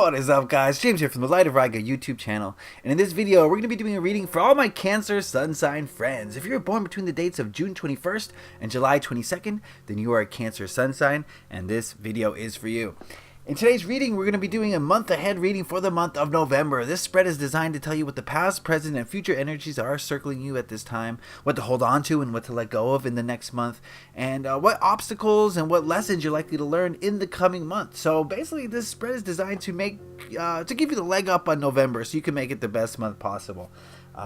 What is up, guys? James here from the Light of Riga YouTube channel, and in this video we're going to be doing a reading for all my Cancer sun sign friends. If you were born between the dates of June 21st and July 22nd, then you are a Cancer sun sign, and this video is for you. In today's reading, we're going to be doing a month ahead reading for the month of November. This spread is designed to tell you what the past, present, and future energies are circling you at this time, what to hold on to and what to let go of in the next month, and what obstacles and what lessons you're likely to learn in the coming month. So basically, this spread is designed to give you the leg up on November so you can make it the best month possible.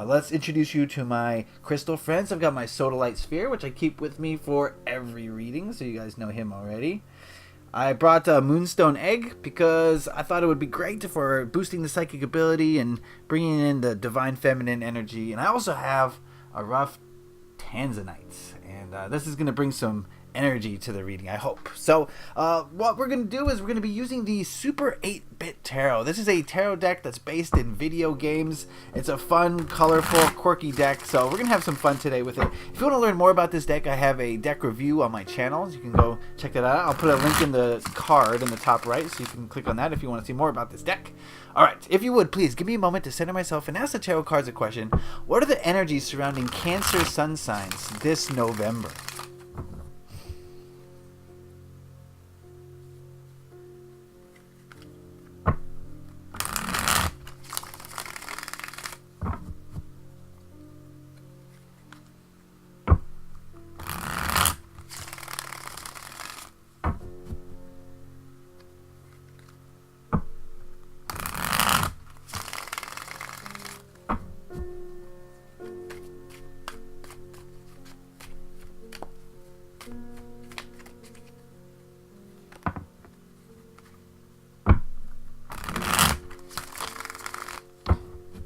Let's introduce you to my crystal friends. I've got my sodalite sphere, which I keep with me for every reading, so you guys know him already. I brought a Moonstone Egg because I thought it would be great for boosting the psychic ability and bringing in the divine feminine energy. And I also have a rough Tanzanite, and this is going to bring some energy to the reading, I hope. So what we're going to do is we're going to be using the Super 8-Bit Tarot. This is a tarot deck that's based in video games. It's a fun, colorful, quirky deck, so we're going to have some fun today with it. If you want to learn more about this deck, I have a deck review on my channel. You can go check that out. I'll put a link in the card in the top right, so you can click on that if you want to see more about this deck. Alright, if you would, please give me a moment to center myself and ask the tarot cards a question. What are the energies surrounding Cancer sun signs this November?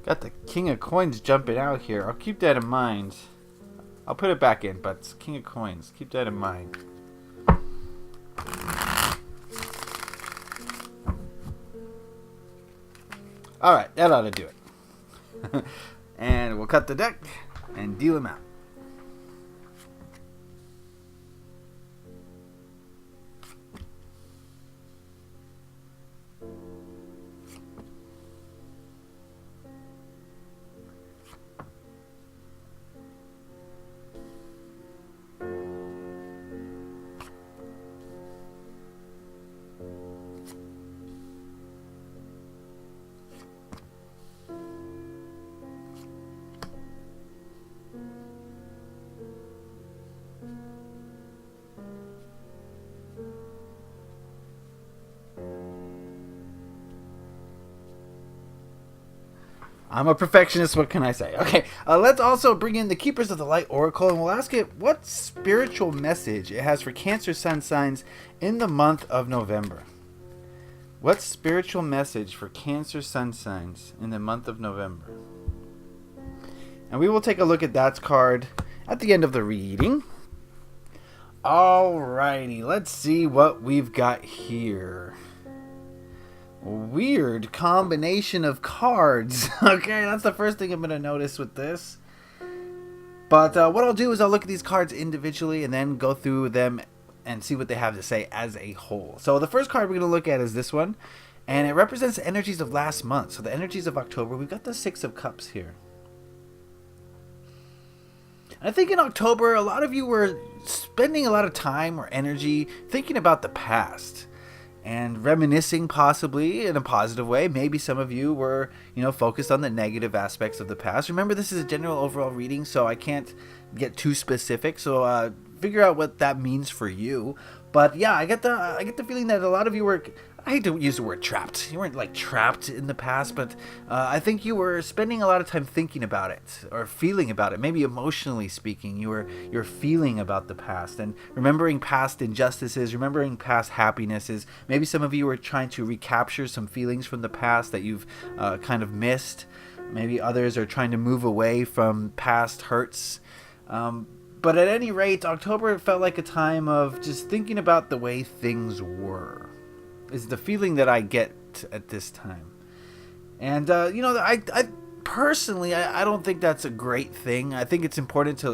Got the King of Coins jumping out here. I'll keep that in mind. I'll put it back in, but it's King of Coins. Keep that in mind. Alright, that ought to do it. And we'll cut the deck and deal them out. I'm a perfectionist, what can I say? Okay, let's also bring in the Keepers of the Light Oracle, and we'll ask it what spiritual message it has for Cancer sun signs in the month of November. What spiritual message for Cancer sun signs in the month of November? And we will take a look at that card at the end of the reading. Alrighty, let's see what we've got here. Weird combination of cards. Okay, that's the first thing I'm going to notice with this. But what I'll do is I'll look at these cards individually and then go through them and see what they have to say as a whole. So the first card we're going to look at is this one. And it represents the energies of last month. So the energies of October. We've got the Six of Cups here. I think in October, a lot of you were spending a lot of time or energy thinking about the past. And reminiscing, possibly in a positive way. Maybe some of you were, focused on the negative aspects of the past. Remember, this is a general overall reading, so I can't get too specific. So figure out what that means for you. But yeah, I get the feeling that a lot of you were. I hate to use the word trapped. You weren't like trapped in the past, but I think you were spending a lot of time thinking about it or feeling about it. Maybe emotionally speaking, you're feeling about the past and remembering past injustices, remembering past happinesses. Maybe some of you were trying to recapture some feelings from the past that you've kind of missed. Maybe others are trying to move away from past hurts. But at any rate, October felt like a time of just thinking about the way things were. Is the feeling that I get at this time. And, I personally, I don't think that's a great thing. I think it's important to,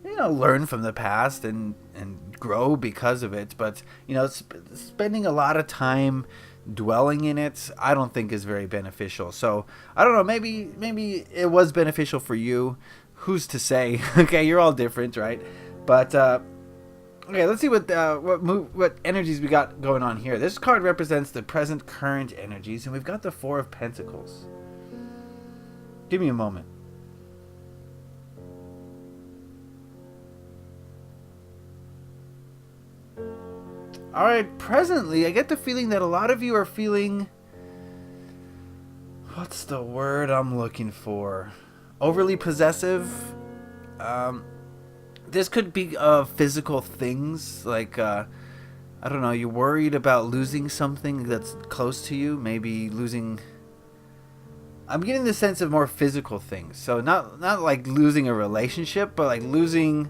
learn from the past and grow because of it. But, spending a lot of time dwelling in it, I don't think is very beneficial. So I don't know, maybe it was beneficial for you. Who's to say? Okay, you're all different, right? But okay, let's see what energies we got going on here. This card represents the present current energies, and we've got the Four of Pentacles. Give me a moment. All right, presently, I get the feeling that a lot of you are feeling, what's the word I'm looking for? Overly possessive. This could be physical things, like, I don't know, you're worried about losing something that's close to you, maybe losing... I'm getting the sense of more physical things. So not like losing a relationship, but like losing...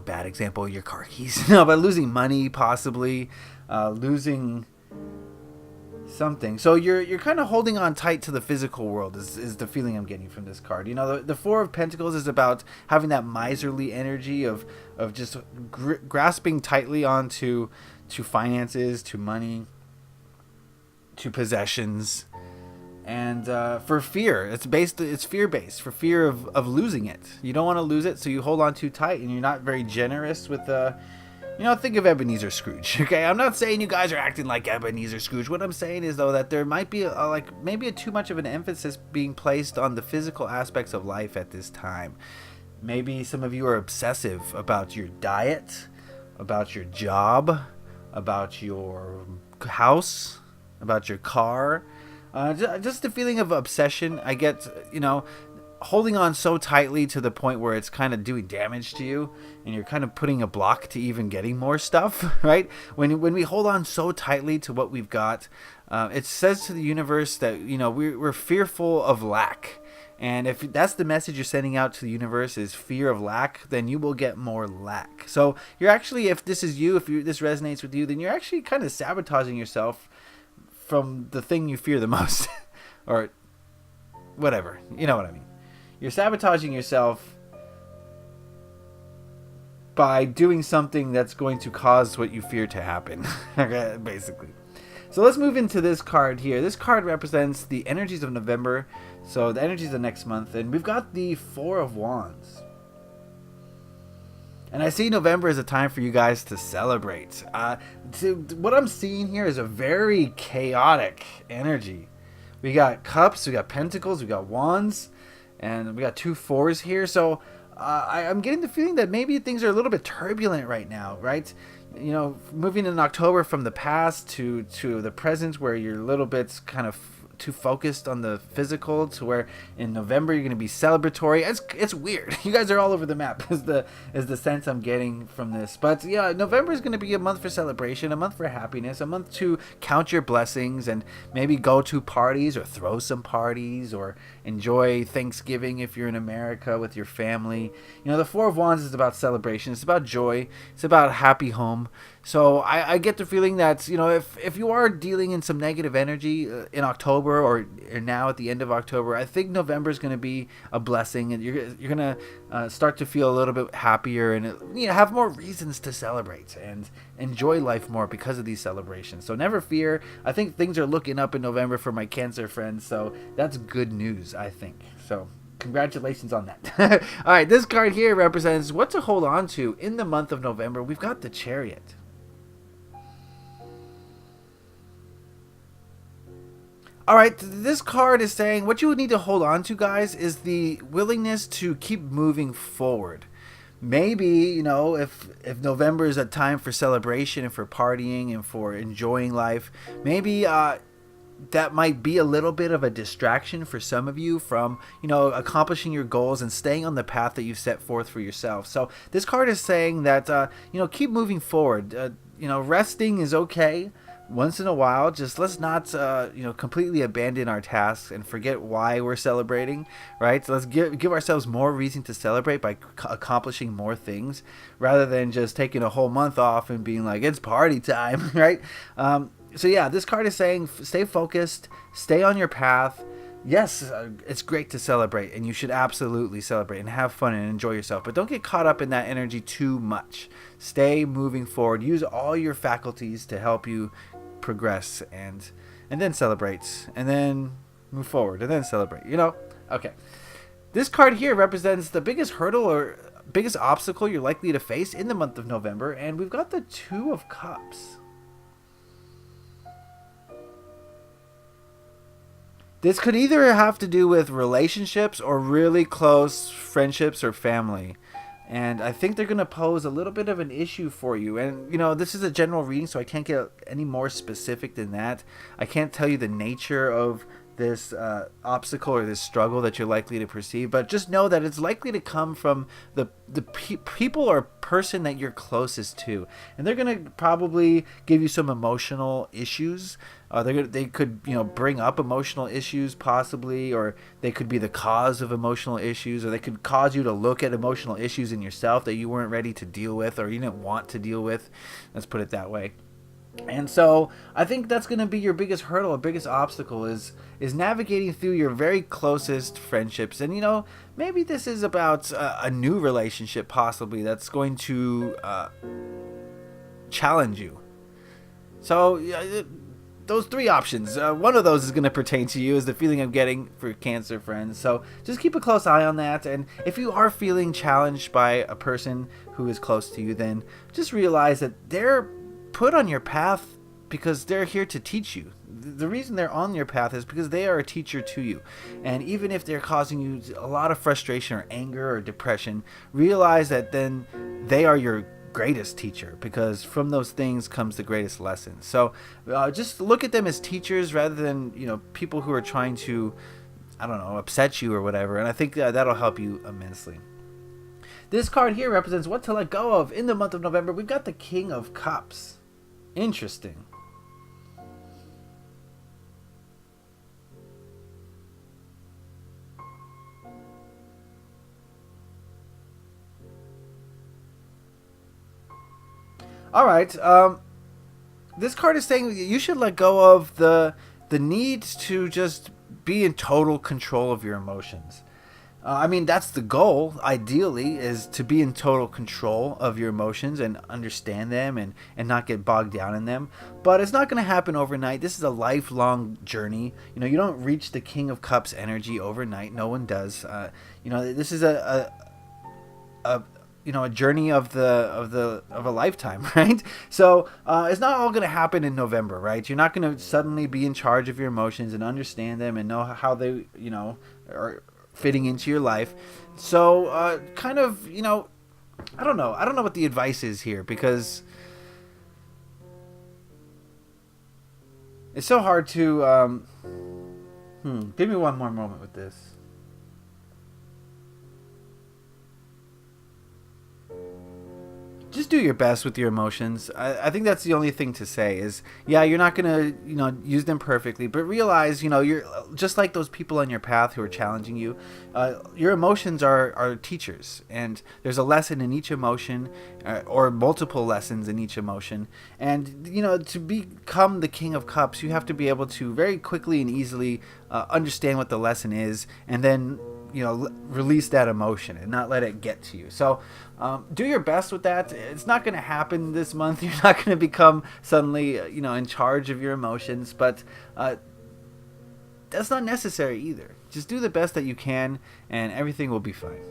bad example, your car keys. No, but losing money, possibly losing something. So you're kind of holding on tight to the physical world is the feeling I'm getting from this card. You know, the Four of Pentacles is about having that miserly energy of just grasping tightly onto finances, to money, to possessions. And for fear, it's fear-based, for fear of losing it. You don't want to lose it, so you hold on too tight, and you're not very generous with think of Ebenezer Scrooge. Okay, I'm not saying you guys are acting like Ebenezer Scrooge. What I'm saying is, though, that there might be maybe too much of an emphasis being placed on the physical aspects of life at this time. Maybe some of you are obsessive about your diet, about your job, about your house, about your car. Just the feeling of obsession. I get, holding on so tightly to the point where it's kind of doing damage to you, and you're kind of putting a block to even getting more stuff, right? When we hold on so tightly to what we've got, it says to the universe that, we're fearful of lack. And if that's the message you're sending out to the universe is fear of lack, then you will get more lack. So you're actually, if this is you, this resonates with you, then you're actually kind of sabotaging yourself from the thing you fear the most. Or whatever, you know what I mean. You're sabotaging yourself by doing something that's going to cause what you fear to happen. Basically. So let's move into this card here. This card represents the energies of November. So the energies of next month. And we've got the Four of Wands. And I see November as a time for you guys to celebrate. What I'm seeing here is a very chaotic energy. We got cups, we got pentacles, we got wands, and we got two fours here. So I'm getting the feeling that maybe things are a little bit turbulent right now, right? Moving in October from the past to the present, where you're a little bit kind of too focused on the physical, to where in November you're going to be celebratory. It's weird. You guys are all over the map is the sense I'm getting from this. But yeah, November is going to be a month for celebration, a month for happiness, a month to count your blessings and maybe go to parties or throw some parties or enjoy Thanksgiving if you're in America with your family. The Four of Wands is about celebration. It's about joy. It's about happy home. So I get the feeling that, if you are dealing in some negative energy in October or now at the end of October, I think November is going to be a blessing, and you're going to start to feel a little bit happier and have more reasons to celebrate and enjoy life more because of these celebrations. So never fear. I think things are looking up in November for my Cancer friends, so that's good news, I think. So congratulations on that. All right, this card here represents what to hold on to in the month of November. We've got the Chariot. All right, this card is saying what you would need to hold on to, guys, is the willingness to keep moving forward. Maybe, if November is a time for celebration and for partying and for enjoying life, maybe that might be a little bit of a distraction for some of you from, accomplishing your goals and staying on the path that you've set forth for yourself. So this card is saying that, keep moving forward. Resting is okay. Once in a while, just let's not, completely abandon our tasks and forget why we're celebrating, right? So let's give ourselves more reason to celebrate by accomplishing more things rather than just taking a whole month off and being like, it's party time, right? So yeah, this card is saying stay focused, stay on your path. Yes, it's great to celebrate, and you should absolutely celebrate and have fun and enjoy yourself, but don't get caught up in that energy too much. Stay moving forward. Use all your faculties to help you progress and then celebrate, and then move forward, and then celebrate. You know? Okay. This card here represents the biggest hurdle or biggest obstacle you're likely to face in the month of November, and we've got the Two of Cups. This could either have to do with relationships or really close friendships or family. And I think they're going to pose a little bit of an issue for you. And, you know, this is a general reading, so I can't get any more specific than that. I can't tell you the nature of this obstacle or this struggle that you're likely to perceive. But just know that it's likely to come from the people or person that you're closest to. And they're going to probably give you some emotional issues. They could, you know, bring up emotional issues possibly, or they could be the cause of emotional issues, or they could cause you to look at emotional issues in yourself that you weren't ready to deal with or you didn't want to deal with. Let's put it that way. And so I think that's going to be your biggest hurdle, or biggest obstacle is navigating through your very closest friendships. And, you know, maybe this is about a new relationship possibly that's going to challenge you. So those three options, one of those is going to pertain to you, is the feeling I'm getting for Cancer friends. So just keep a close eye on that. And if you are feeling challenged by a person who is close to you, then just realize that they're put on your path because they're here to teach you. The reason they're on your path is because they are a teacher to you. And even if they're causing you a lot of frustration or anger or depression, realize that then they are your greatest teacher, because from those things comes the greatest lesson. So just look at them as teachers rather than, you know, people who are trying to, I don't know, upset you or whatever. And I think that'll help you immensely. This card here represents what to let go of in the month of November. We've got the King of Cups. Interesting. All right. This card is saying you should let go of the need to just be in total control of your emotions. I mean, that's the goal, ideally, is to be in total control of your emotions and understand them and not get bogged down in them. But it's not going to happen overnight. This is a lifelong journey. You know, you don't reach the King of Cups energy overnight. No one does. You know, this is a journey of a lifetime, right? So it's not all going to happen in November, right? You're not going to suddenly be in charge of your emotions and understand them and know how they, you know, are fitting into your life. So kind of, you know, I don't know what the advice is here, because it's so hard to give me one more moment with this. Just do your best with your emotions. I think that's the only thing to say is, yeah, you're not going to, you know, use them perfectly, but realize, you know, you're just like those people on your path who are challenging you. Your emotions are teachers, and there's a lesson in each emotion, or multiple lessons in each emotion. And, you know, to become the King of Cups, you have to be able to very quickly and easily understand what the lesson is, and then, you know, release that emotion and not let it get to you. So do your best with that. It's not going to happen this month. You're not going to become suddenly, you know, in charge of your emotions, but that's not necessary either. Just do the best that you can and everything will be fine.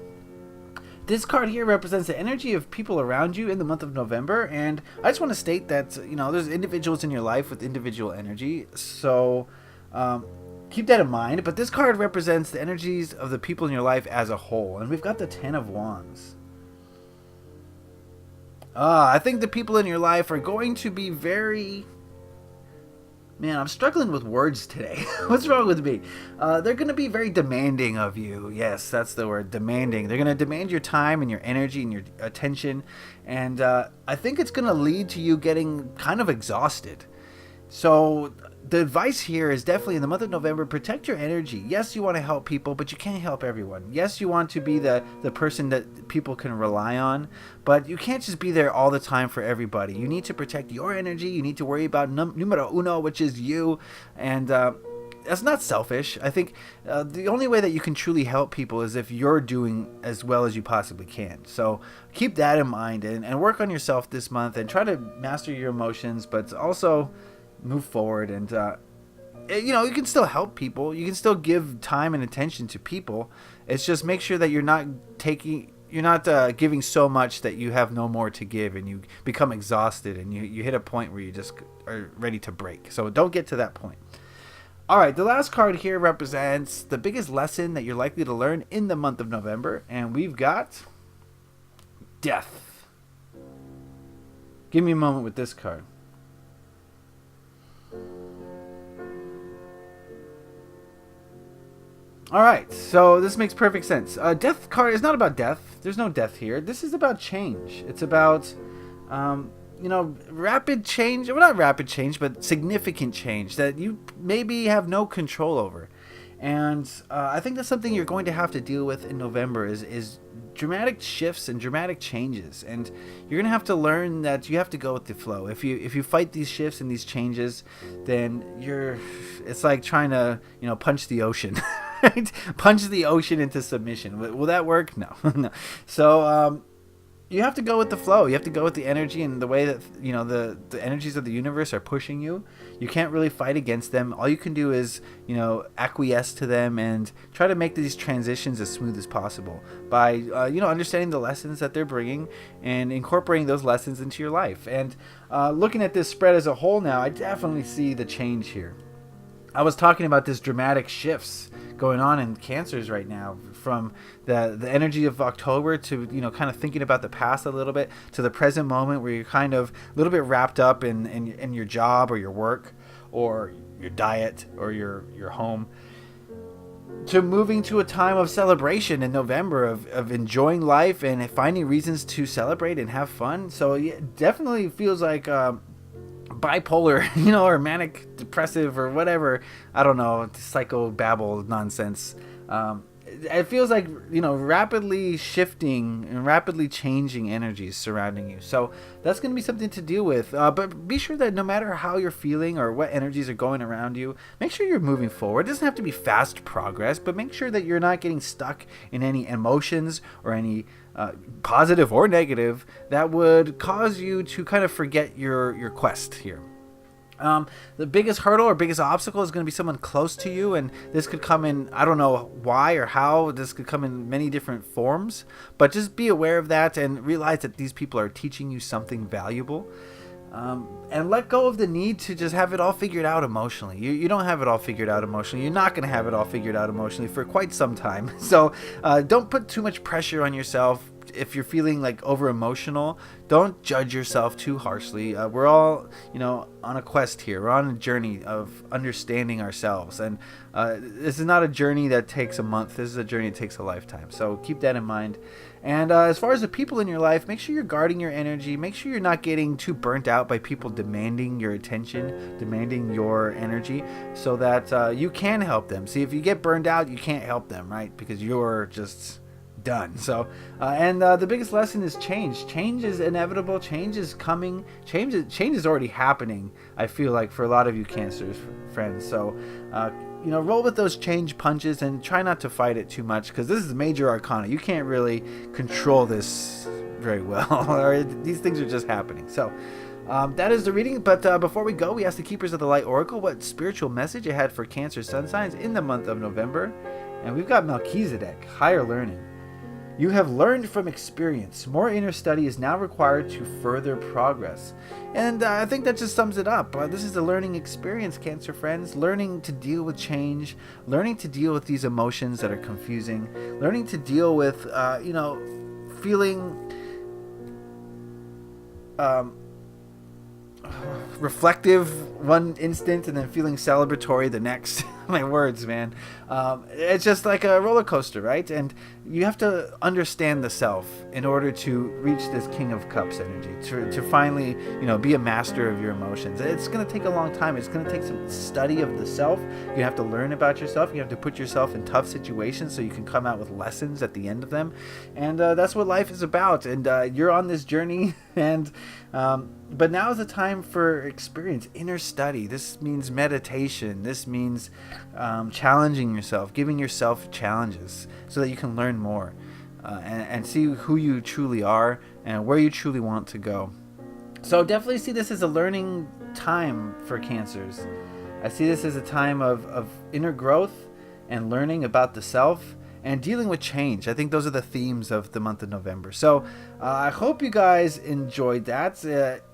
This card here represents the energy of people around you in the month of November, and I just want to state that, you know, there's individuals in your life with individual energy, so keep that in mind. But this card represents the energies of the people in your life as a whole, and we've got the Ten of Wands. I think the people in your life are going to be very... Man, I'm struggling with words today. What's wrong with me? They're going to be very demanding of you. Yes, that's the word, demanding. They're going to demand your time and your energy and your attention. And I think it's going to lead to you getting kind of exhausted. So the advice here is definitely in the month of November, protect your energy. Yes, you want to help people, but you can't help everyone. Yes, you want to be the person that people can rely on, but you can't just be there all the time for everybody. You need to protect your energy. You need to worry about numero uno, which is you. And that's not selfish. I think the only way that you can truly help people is if you're doing as well as you possibly can. So keep that in mind and work on yourself this month and try to master your emotions, but also move forward. And you can still help people. You can still give time and attention to people. It's just make sure that you're not giving so much that you have no more to give, and you become exhausted, and you hit a point where you just are ready to break. So don't get to that point. All right, the last card here represents the biggest lesson that you're likely to learn in the month of November, and we've got death. Give me a moment with this card. All right, so this makes perfect sense. Death card is not about death. There's no death here. This is about change. It's about, rapid change. Well, not rapid change, but significant change that you maybe have no control over. And I think that's something you're going to have to deal with in November is dramatic shifts and dramatic changes. And you're going to have to learn that you have to go with the flow. If you fight these shifts and these changes, then it's like trying to, punch the ocean. Right? Punch the ocean into submission. Will that work? No. No. So you have to go with the flow. You have to go with the energy and the way that the energies of the universe are pushing you. You can't really fight against them. All you can do is acquiesce to them and try to make these transitions as smooth as possible by understanding the lessons that they're bringing and incorporating those lessons into your life. And looking at this spread as a whole now, I definitely see the change here. I was talking about this dramatic shifts going on in Cancers right now, from the energy of October to kind of thinking about the past a little bit, to the present moment where you're kind of a little bit wrapped up in your job or your work or your diet or your home, to moving to a time of celebration in November of enjoying life and finding reasons to celebrate and have fun. So it definitely feels like bipolar, or manic depressive or whatever, I don't know, psychobabble nonsense. It feels like rapidly shifting and rapidly changing energies surrounding you. So that's going to be something to deal with, but be sure that no matter how you're feeling or what energies are going around you, make sure you're moving forward. It doesn't have to be fast progress, but make sure that you're not getting stuck in any emotions or any positive or negative that would cause you to kind of forget your quest here. The biggest hurdle or biggest obstacle is going to be someone close to you, and this could come in, I don't know why or how, this could come in many different forms, but just be aware of that and realize that these people are teaching you something valuable. And let go of the need to just have it all figured out emotionally. You don't have it all figured out emotionally. You're not going to have it all figured out emotionally for quite some time. So don't put too much pressure on yourself. If you're feeling like over emotional, don't judge yourself too harshly. We're all, on a quest here. We're on a journey of understanding ourselves. And this is not a journey that takes a month. This is a journey that takes a lifetime. So keep that in mind. And as far as the people in your life, make sure you're guarding your energy. Make sure you're not getting too burnt out by people demanding your attention, demanding your energy, so that you can help them. See, if you get burned out, you can't help them, right? Because you're just done. So and the biggest lesson is change. Change is inevitable. Change is coming. Change is already happening, I feel like, for a lot of you Cancers friends. So roll with those change punches and try not to fight it too much, because this is major arcana. You can't really control this very well, or these things are just happening. So that is the reading. But before we go, we asked the Keepers of the Light Oracle what spiritual message it had for Cancer sun signs in the month of November, and we've got Melchizedek, higher learning. You have learned from experience. More inner study is now required to further progress. And I think that just sums it up. This is a learning experience, Cancer friends. Learning to deal with change. Learning to deal with these emotions that are confusing. Learning to deal with, feeling reflective one instant and then feeling celebratory the next. My words, man. It's just like a roller coaster, right? And you have to understand the self in order to reach this King of Cups energy, to finally, be a master of your emotions. It's going to take a long time. It's going to take some study of the self. You have to learn about yourself. You have to put yourself in tough situations so you can come out with lessons at the end of them. And that's what life is about. And you're on this journey. And but now is the time for experience, inner study. This means meditation. This means challenging yourself, giving yourself challenges so that you can learn more and see who you truly are and where you truly want to go. So definitely see this as a learning time for Cancers. I see this as a time of inner growth and learning about the self and dealing with change. I think those are the themes of the month of November. So I hope you guys enjoyed that.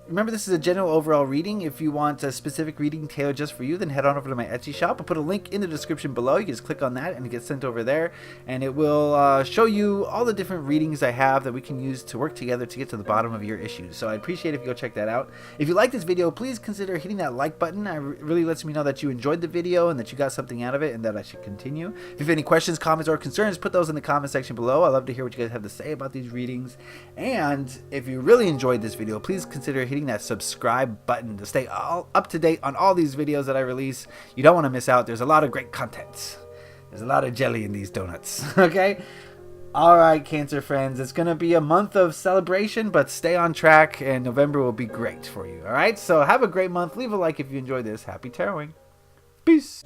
Remember, this is a general overall reading. If you want a specific reading tailored just for you, then head on over to my Etsy shop. I'll put a link in the description below. You can just click on that and it gets sent over there. And it will show you all the different readings I have that we can use to work together to get to the bottom of your issues. So I'd appreciate it if you go check that out. If you like this video, please consider hitting that like button. It really lets me know that you enjoyed the video and that you got something out of it and that I should continue. If you have any questions, comments, or concerns, put those in the comment section below. I love to hear what you guys have to say about these readings. And if you really enjoyed this video, please consider hitting that subscribe button to stay all up to date on all these videos that I release. You don't want to miss out. There's a lot of great content. There's a lot of jelly in these donuts. Okay? All right, Cancer friends. It's going to be a month of celebration, but stay on track and November will be great for you. All right? So have a great month. Leave a like if you enjoyed this. Happy taroting. Peace.